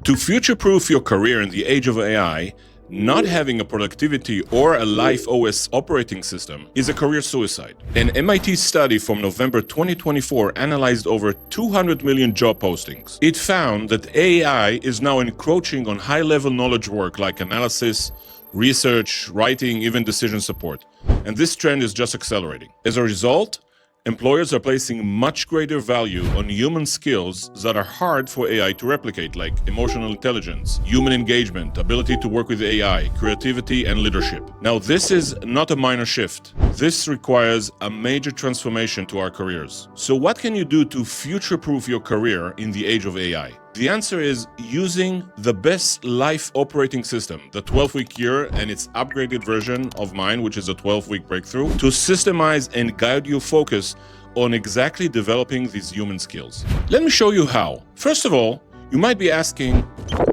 To future-proof your career in the age of AI, not having a productivity or a life OS operating system is a career suicide. An MIT study from November 2024 analyzed over 200 million job postings. It found that AI is now encroaching on high-level knowledge work like analysis, research, writing, even decision support. And this trend is just accelerating. As a result, employers are placing much greater value on human skills that are hard for AI to replicate, like emotional intelligence, human engagement, ability to work with AI, creativity, and leadership. Now, this is not a minor shift. This requires a major transformation to our careers. So what can you do to future-proof your career in the age of AI? The answer is using the best life operating system, the 12-week year and its upgraded version of mine, which is a 12-week breakthrough, to systemize and guide your focus on exactly developing these human skills. Let me show you how. First of all, you might be asking,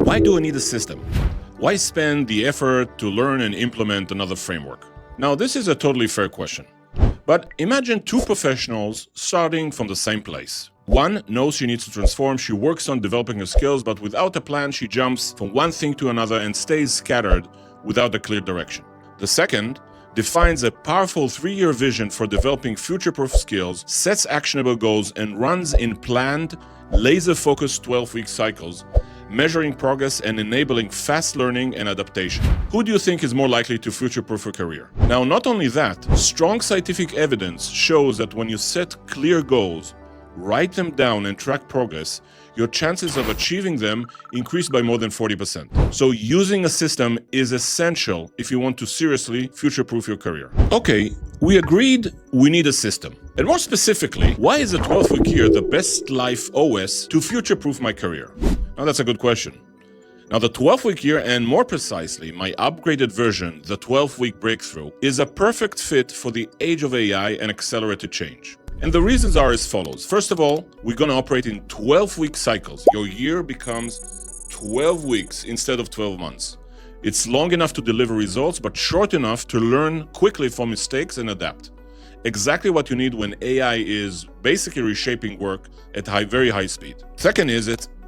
why do I need a system? Why spend the effort to learn and implement another framework? Now, this is a totally fair question. But imagine two professionals starting from the same place. One knows she needs to transform, she works on developing her skills, but without a plan, she jumps from one thing to another and stays scattered without a clear direction. The second defines a powerful 3-year vision for developing future-proof skills, sets actionable goals, and runs in planned, laser-focused 12-week cycles, measuring progress and enabling fast learning and adaptation. Who do you think is more likely to future-proof a career? Now, not only that, strong scientific evidence shows that when you set clear goals, write them down and track progress, your chances of achieving them increase by more than 40%. So using a system is essential if you want to seriously future-proof your career. Okay, we agreed we need a system. And more specifically, why is a 12-week year the best life OS to future-proof my career? Now that's a good question. Now the 12-week year, and more precisely, my upgraded version, the 12-week breakthrough, is a perfect fit for the age of AI and accelerated change. And the reasons are as follows. First of all, we're going to operate in 12-week cycles. Your year becomes 12 weeks instead of 12 months. It's long enough to deliver results, but short enough to learn quickly from mistakes and adapt. Exactly what you need when AI is basically reshaping work at very high speed. Second is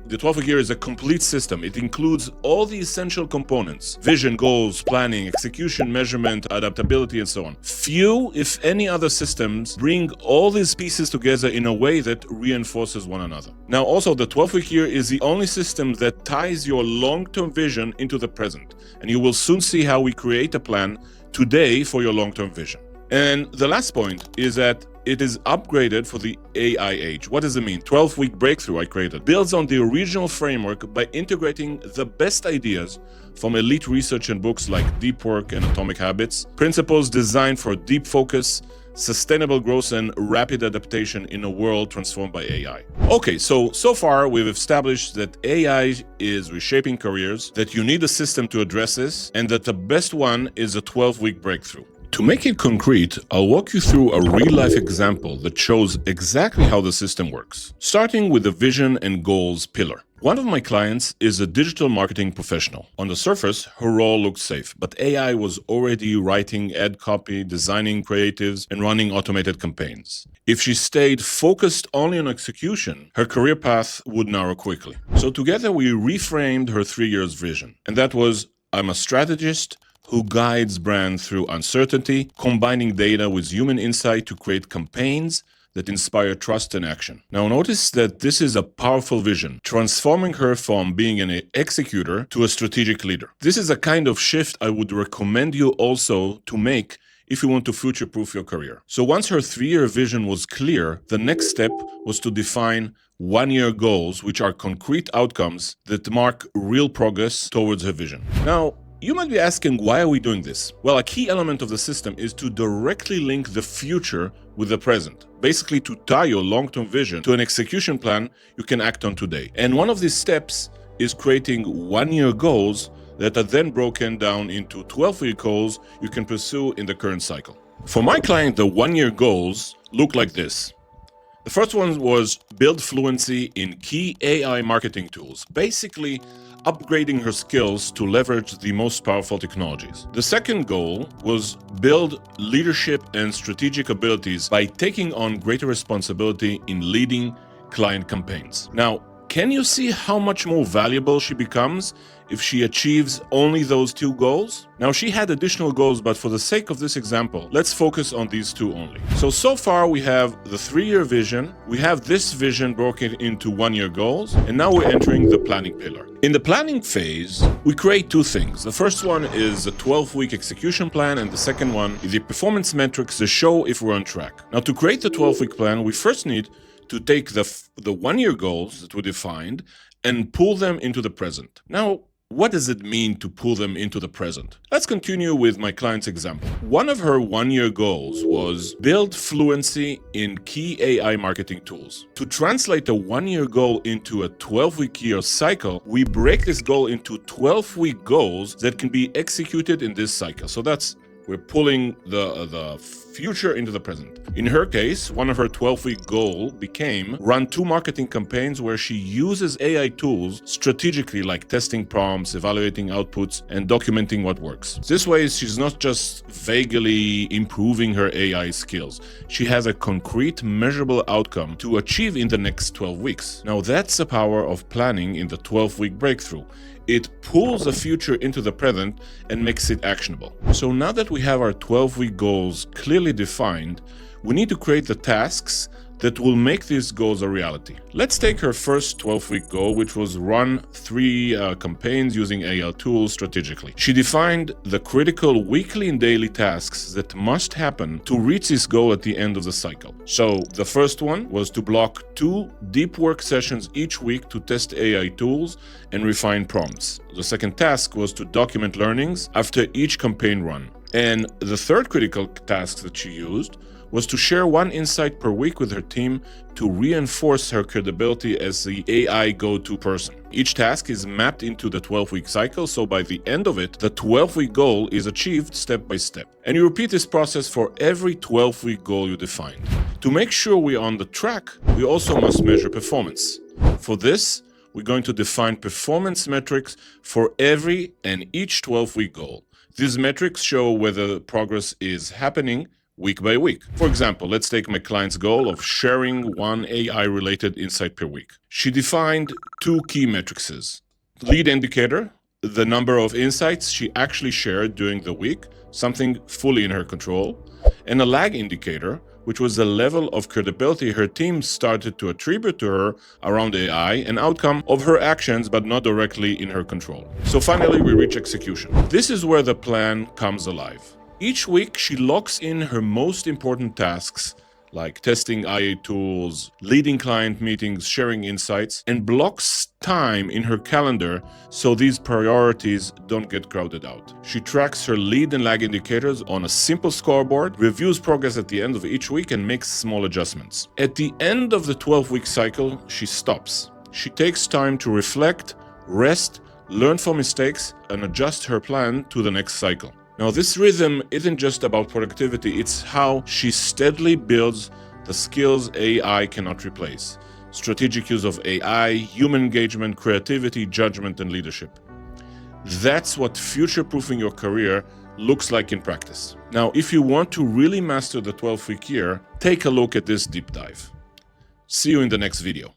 the 12-week year is a complete system. It includes all the essential components: vision, goals, planning, execution, measurement, adaptability, and so on. Few, if any, other systems bring all these pieces together in a way that reinforces one another. Now, also, the 12-week year is the only system that ties your long-term vision into the present. And you will soon see how we create a plan today for your long-term vision. And the last point is that it is upgraded for the AI age. What does it mean? 12-week breakthrough I created builds on the original framework by integrating the best ideas from elite research and books like Deep Work and Atomic Habits, principles designed for deep focus, sustainable growth, and rapid adaptation in a world transformed by AI. Okay, so far we've established that AI is reshaping careers, that you need a system to address this, and that the best one is a 12-week breakthrough. To make it concrete, I'll walk you through a real-life example that shows exactly how the system works. Starting with the vision and goals pillar. One of my clients is a digital marketing professional. On the surface, her role looked safe, but AI was already writing ad copy, designing creatives, and running automated campaigns. If she stayed focused only on execution, her career path would narrow quickly. So together we reframed her 3-year vision. And that was, I'm a strategist who guides brands through uncertainty, combining data with human insight to create campaigns that inspire trust and action. Now notice that this is a powerful vision, transforming her from being an executor to a strategic leader. This is a kind of shift I would recommend you also to make if you want to future-proof your career. So once her 3-year vision was clear, the next step was to define 1-year goals, which are concrete outcomes that mark real progress towards her vision. Now, you might be asking, why are we doing this? Well, a key element of the system is to directly link the future with the present. Basically, to tie your long-term vision to an execution plan you can act on today. And one of these steps is creating 1-year goals that are then broken down into 12-week goals you can pursue in the current cycle. For my client, the 1-year goals look like this. The first one was build fluency in key AI marketing tools, basically upgrading her skills to leverage the most powerful technologies. The second goal was build leadership and strategic abilities by taking on greater responsibility in leading client campaigns. Now, Can you see how much more valuable she becomes if she achieves only those 2 goals? Now, she had additional goals, but for the sake of this example, let's focus on these 2 only. So far we have the 3-year vision, we have this vision broken into 1-year goals, and now we're entering the planning pillar. In the planning phase, we create 2 things. The first one is a 12-week execution plan, and the second one is the performance metrics to show if we're on track. Now, to create the 12-week plan, we first need to take the 1-year goals that we defined and pull them into the present. Now, what does it mean to pull them into the present? Let's continue with my client's example. One of her 1-year goals was build fluency in key AI marketing tools. To translate a 1-year goal into a 12-week year cycle, we break this goal into 12-week goals that can be executed in this cycle. So we're pulling the future into the present. In her case, one of her 12-week goals became run 2 marketing campaigns where she uses AI tools strategically, like testing prompts, evaluating outputs, and documenting what works. This way, she's not just vaguely improving her AI skills. She has a concrete, measurable outcome to achieve in the next 12 weeks. Now, that's the power of planning in the 12-week breakthrough. It pulls the future into the present and makes it actionable. So now that we have our 12-week goals clearly defined, we need to create the tasks that will make these goals a reality. Let's take her first 12-week goal, which was run 3 campaigns using AI tools strategically. She defined the critical weekly and daily tasks that must happen to reach this goal at the end of the cycle. So the first one was to block 2 deep work sessions each week to test AI tools and refine prompts. The second task was to document learnings after each campaign run. And the third critical task that she used was to share 1 insight per week with her team to reinforce her credibility as the AI go-to person. Each task is mapped into the 12-week cycle, so by the end of it, the 12-week goal is achieved step by step. And you repeat this process for every 12-week goal you defined. To make sure we're on the track, we also must measure performance. For this, we're going to define performance metrics for every and each 12-week goal. These metrics show whether progress is happening week by week. For example, let's take my client's goal of sharing 1 AI-related insight per week. She defined 2 key metrics. Lead indicator, the number of insights she actually shared during the week, something fully in her control, and a lag indicator, which was the level of credibility her team started to attribute to her around AI, an outcome of her actions but not directly in her control. So finally, we reach execution. This is where the plan comes alive. Each week, she locks in her most important tasks, like testing AI tools, leading client meetings, sharing insights, and blocks time in her calendar so these priorities don't get crowded out. She tracks her lead and lag indicators on a simple scoreboard, reviews progress at the end of each week, and makes small adjustments. At the end of the 12-week cycle, she stops. She takes time to reflect, rest, learn from mistakes, and adjust her plan to the next cycle. Now, this rhythm isn't just about productivity, it's how she steadily builds the skills AI cannot replace. Strategic use of AI, human engagement, creativity, judgment, and leadership. That's what future-proofing your career looks like in practice. Now, if you want to really master the 12-week year, take a look at this deep dive. See you in the next video.